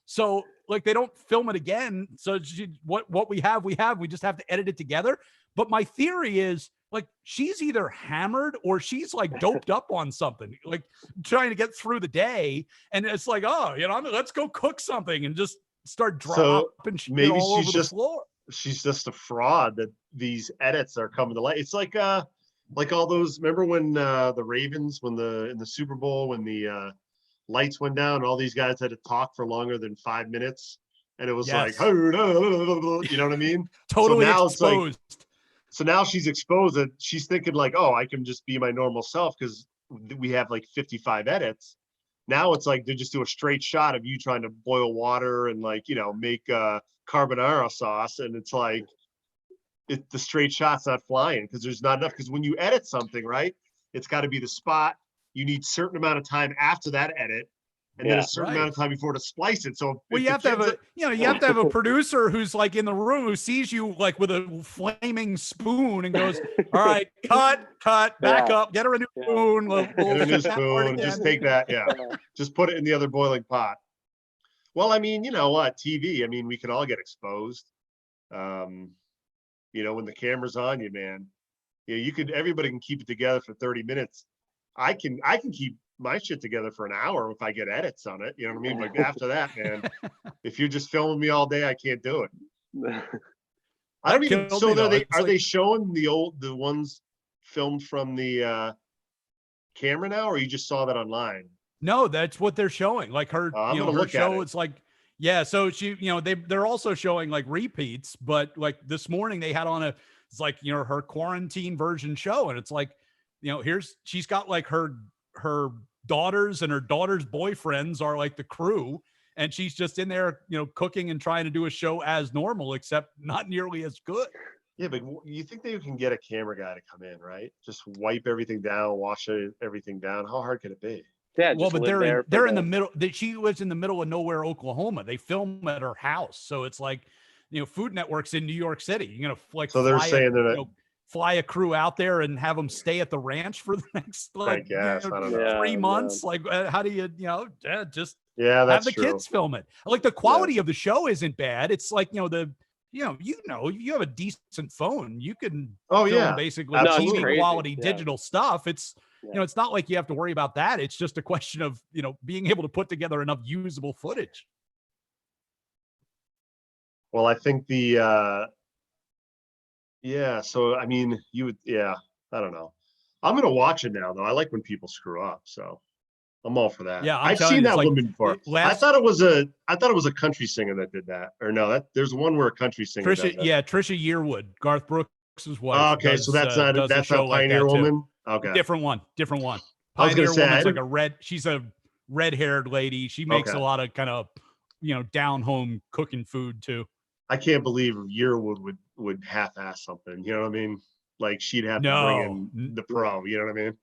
So like they don't film it again. So what we have, we just have to edit it together. But my theory is like she's either hammered or she's like doped up on something, like trying to get through the day. And it's like, oh, let's go cook something and just start dropping shit maybe all over the floor. She's just a fraud that these edits are coming to light. It's like all those, remember when the Ravens, in the Super Bowl, when the lights went down, all these guys had to talk for longer than 5 minutes, and it was like, you know what I mean? Totally so now exposed. So now she's exposed that she's thinking like, oh, I can just be my normal self because we have like 55 edits. Now it's like they just do a straight shot of you trying to boil water and like, you know, make carbonara sauce. And it's like, the straight shot's not flying because there's not enough. Because when you edit something, right, it's got to be the spot. You need certain amount of time after that edit, and then a certain amount of time before to splice it. So well, you have to have a, you know, you have to have a producer who's like in the room who sees you like with a flaming spoon and goes, "All right, cut, back up, get her a new spoon, get her a new spoon, just take that, just put it in the other boiling pot." Well, I mean, you know what, TV. I mean, we can all get exposed. You know, when the camera's on you, man, you know, everybody can keep it together for 30 minutes. I can keep my shit together for an hour if I get edits on it. You know what I mean? But after that, man, if you're just filming me all day, I can't do it. I don't even. So are they showing the ones filmed from the camera now, or you just saw that online? No, that's what they're showing. Like her, you know, her show. It's like, yeah. So she, you know, they're also showing like repeats, but like this morning they had on it's like, you know, her quarantine version show, and it's like, you know, she's got like her daughters and her daughters' boyfriends are like the crew, and she's just in there, you know, cooking and trying to do a show as normal, except not nearly as good. Yeah, but you think that you can get a camera guy to come in, right? Just wipe everything down, wash everything down. How hard could it be? Yeah, well, but they're in the middle. She lives in the middle of nowhere, Oklahoma. They film at her house, so it's like, you know, Food Network's in New York City. You're gonna like, so they're saying they're not, fly a crew out there and have them stay at the ranch for the next like, I guess, I don't know. 3 months. Like, how do you, you know, just that's have the true. kids film it? Like the quality of the show isn't bad. It's like, you know, you have a decent phone, you can film basically TV quality digital stuff. It's you know, it's not like you have to worry about that. It's just a question of, you know, being able to put together enough usable footage. Well, I think so I mean, I don't know. I'm gonna watch it now though. I like when people screw up, so I'm all for that. Yeah, I've seen that woman before. I thought it was a country singer that did that. Or no, there's one where a country singer does that. Trisha Yearwood, Garth Brooks' wife. Okay, so that's not Pioneer Woman. Okay, different one. I was gonna say, Woman's like she's a red-haired lady. She makes a lot of kind of, you know, down home cooking food too. I can't believe Yearwood would half-ass something. You know what I mean? Like she'd have to bring in the pro. You know what I mean?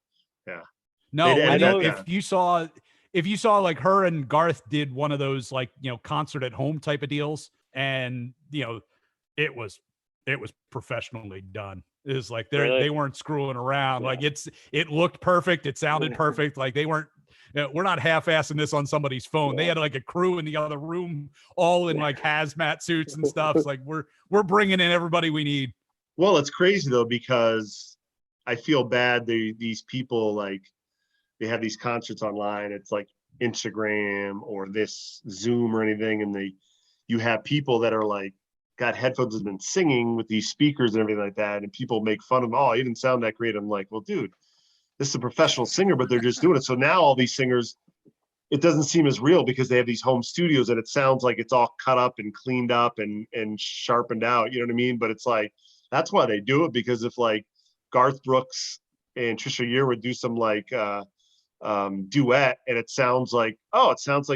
Yeah. No, I know if you saw like her and Garth did one of those like, you know, concert at home type of deals, and you know, it was professionally done. It was like they weren't screwing around. Like it looked perfect. It sounded perfect. Like they weren't. We're not half-assing this on somebody's phone. They had like a crew in the other room, all in like hazmat suits and stuff. It's like we're bringing in everybody we need. Well, it's crazy though, because I feel bad. These people, like, they have these concerts online. It's like Instagram or this Zoom or anything, and you have people that are like got headphones and been singing with these speakers and everything like that, and people make fun of them. Oh, you didn't sound that great. I'm like, well, dude, this is a professional singer, but they're just doing it. So now all these singers, it doesn't seem as real because they have these home studios and it sounds like it's all cut up and cleaned up and sharpened out. You know what I mean? But it's like, that's why they do it, because if like Garth Brooks and Trisha Yearwood do some like duet, and it sounds like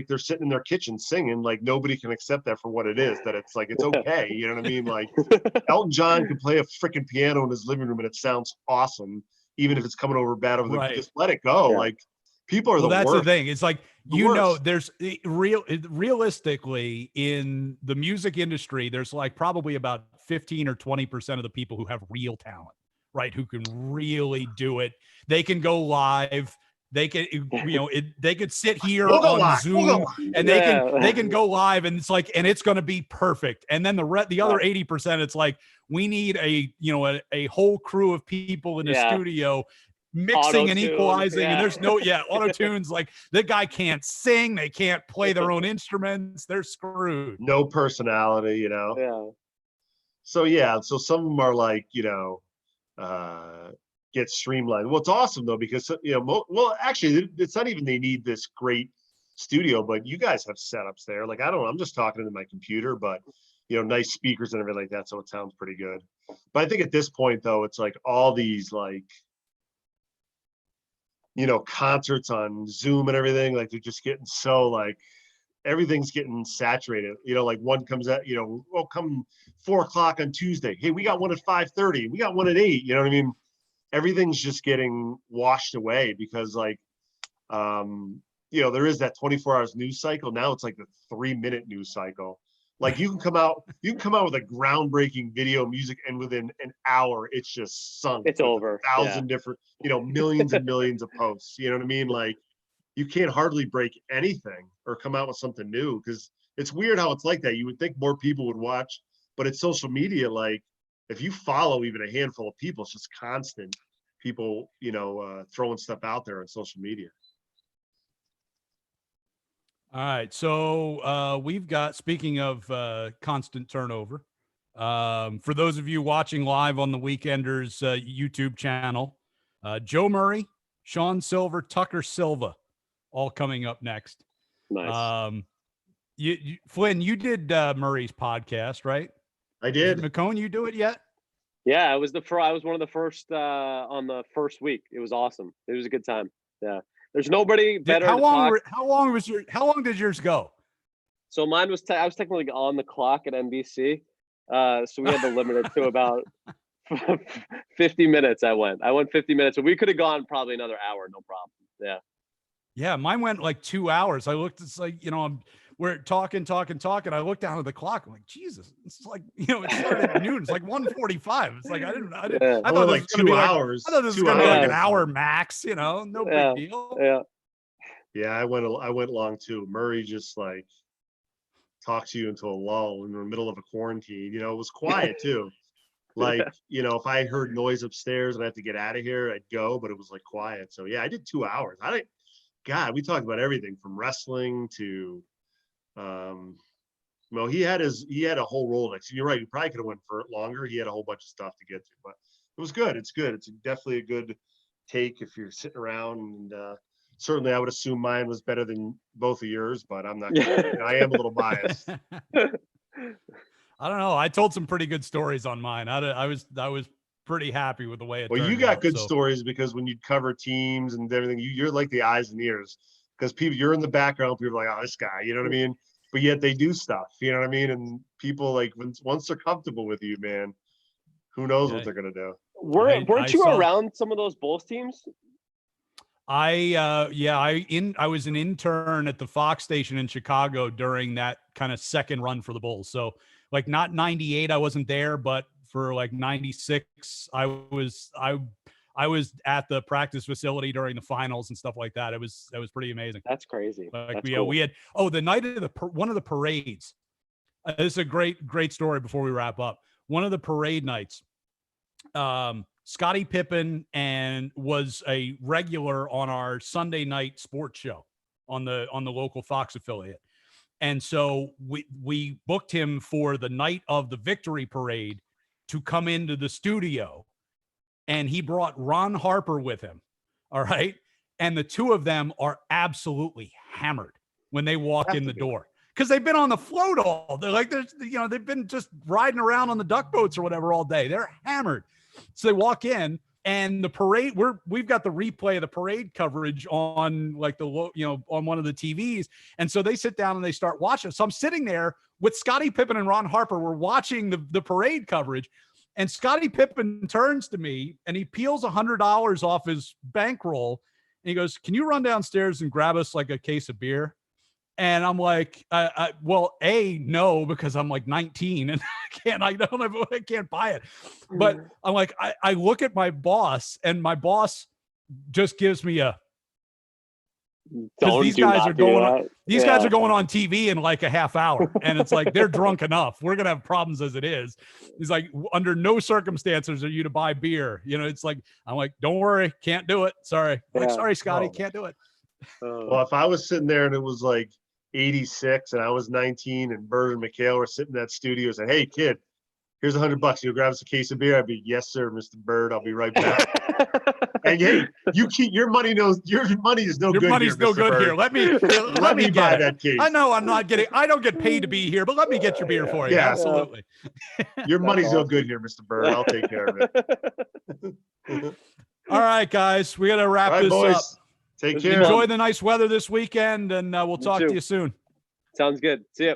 they're sitting in their kitchen singing, like nobody can accept that for what it is, that it's like, it's okay. You know what I mean? Like Elton John can play a freaking piano in his living room and it sounds awesome, even if it's coming over bad over the, just let it go. Like people are the worst. That's the thing. It's like, you know, there's realistically in the music industry, there's like probably about 15 or 20% of the people who have real talent, right? Who can really do it. They can go live. They can, you know, they could sit here on Zoom and they can go live, and it's like, and it's going to be perfect. And then the other 80%, it's like, we need a whole crew of people in the studio mixing and equalizing, and there's no auto tunes. Like the guy can't sing, they can't play their own instruments, they're screwed. No personality, you know. So so some of them are like, you know, get streamlined. Well, it's awesome though, because you know, well, actually, it's not even they need this great studio, but you guys have setups there. Like, I don't know, I'm just talking into my computer, but you know, nice speakers and everything like that, so it sounds pretty good. But I think at this point though, it's like all these like concerts on Zoom and everything. Like they're just getting so like everything's getting saturated. Like one comes out, well, come 4:00 on Tuesday. Hey, we got one at 5:30. We got one at 8. You know what I mean? Everything's just getting washed away because like, there is that 24 hours news cycle. Now it's like the 3-minute news cycle. Like you can come out with a groundbreaking video music, and within an hour, it's just sunk. It's over. 1,000 different, millions and millions of posts. You know what I mean? Like you can't hardly break anything or come out with something new, because it's weird how it's like that. You would think more people would watch, but it's social media. Like if you follow even a handful of people, it's just constant people, throwing stuff out there on social media. All right. So we've got, speaking of constant turnover, for those of you watching live on the Weekenders YouTube channel, Joe Murray, Sean Silver, Tucker Silva, all coming up next. Nice. Flynn, you did Murray's podcast, right? I did. McKone, you do it yet? Yeah, I was one of the first on the first week. It was awesome. It was a good time. Yeah. There's nobody better. How long did yours go? So mine was I was technically on the clock at NBC. So we had to limit it to about 50 minutes. I went 50 minutes. So we could have gone probably another hour, no problem. Yeah. Yeah, mine went like 2 hours. I looked, it's like, we're talking. I looked down at the clock. I'm like, Jesus, it's like, it started at noon. It's like 1:45. It's like, I thought like 2 hours. I thought this was going to be like an hour max, no big deal. Yeah. Yeah, I went long too. Murray just like talks you into a lull in the middle of a quarantine. It was quiet too. Like, if I heard noise upstairs and I had to get out of here, I'd go, but it was like quiet. So yeah, I did 2 hours. God, we talked about everything from wrestling to, he had a whole Rolodex. You're right. You probably could have went for it longer. He had a whole bunch of stuff to get to, but it was good. It's good. It's definitely a good take if you're sitting around. And certainly, I would assume mine was better than both of yours, but I'm not. I am a little biased. I don't know. I told some pretty good stories on mine. I was pretty happy with the way it turned out. Well, you got good stories because when you cover teams and everything, you're like the eyes and ears, because you're in the background. People are like, oh, this guy, you know what I mean? But yet they do stuff, you know what I mean? And people like once they're comfortable with you, man, who knows what they're gonna do. Weren't you around some of those Bulls teams? I was an intern at the Fox station in Chicago during that kind of second run for the Bulls. So like not 98, I wasn't there, but for like 96, I was at the practice facility during the finals and stuff like that. That was pretty amazing. That's crazy. Like That's cool. We had the night of one of the parades. This is a great story before we wrap up. One of the parade nights, Scottie Pippen was a regular on our Sunday night sports show on the local Fox affiliate. And so we booked him for the night of the victory parade to come into the studio, and he brought Ron Harper with him. All right. And the two of them are absolutely hammered when they walk in the door, because they've been on the float all. They're like, they've been just riding around on the duck boats or whatever all day. They're hammered. So they walk in, and the parade, we've got the replay of the parade coverage on like on one of the TVs. And so they sit down and they start watching. So I'm sitting there with Scottie Pippen and Ron Harper. We're watching the parade coverage, and Scottie Pippen turns to me and he peels $100 off his bankroll. And he goes, "Can you run downstairs and grab us like a case of beer?" And I'm like, well, no, because I'm like 19 and I can't buy it. But I'm like, I look at my boss, and my boss just gives me these guys are going on TV in like a half hour. And it's like, they're drunk enough. We're going to have problems as it is. He's like, under no circumstances are you to buy beer. It's like, I'm like, don't worry. Can't do it. Sorry. Like, sorry, Scotty, can't do it. Well, if I was sitting there and it was like 86 and I was 19 and Bird and McHale were sitting in that studio and said, "Hey kid, here's $100. You'll grab us a case of beer." I'd be, "Yes, sir, Mr. Bird. I'll be right back." And hey, you keep your money is no good. Your money's no good here. Let me buy that case. I know I don't get paid to be here, but let me get your beer for you. Yeah, absolutely. Your money's no good here, Mr. Bird. I'll take care of it. All right, guys, we got to wrap this up. Take This was care. Enjoy the nice weather this weekend, and we'll talk to too. you soon. Sounds good. See ya.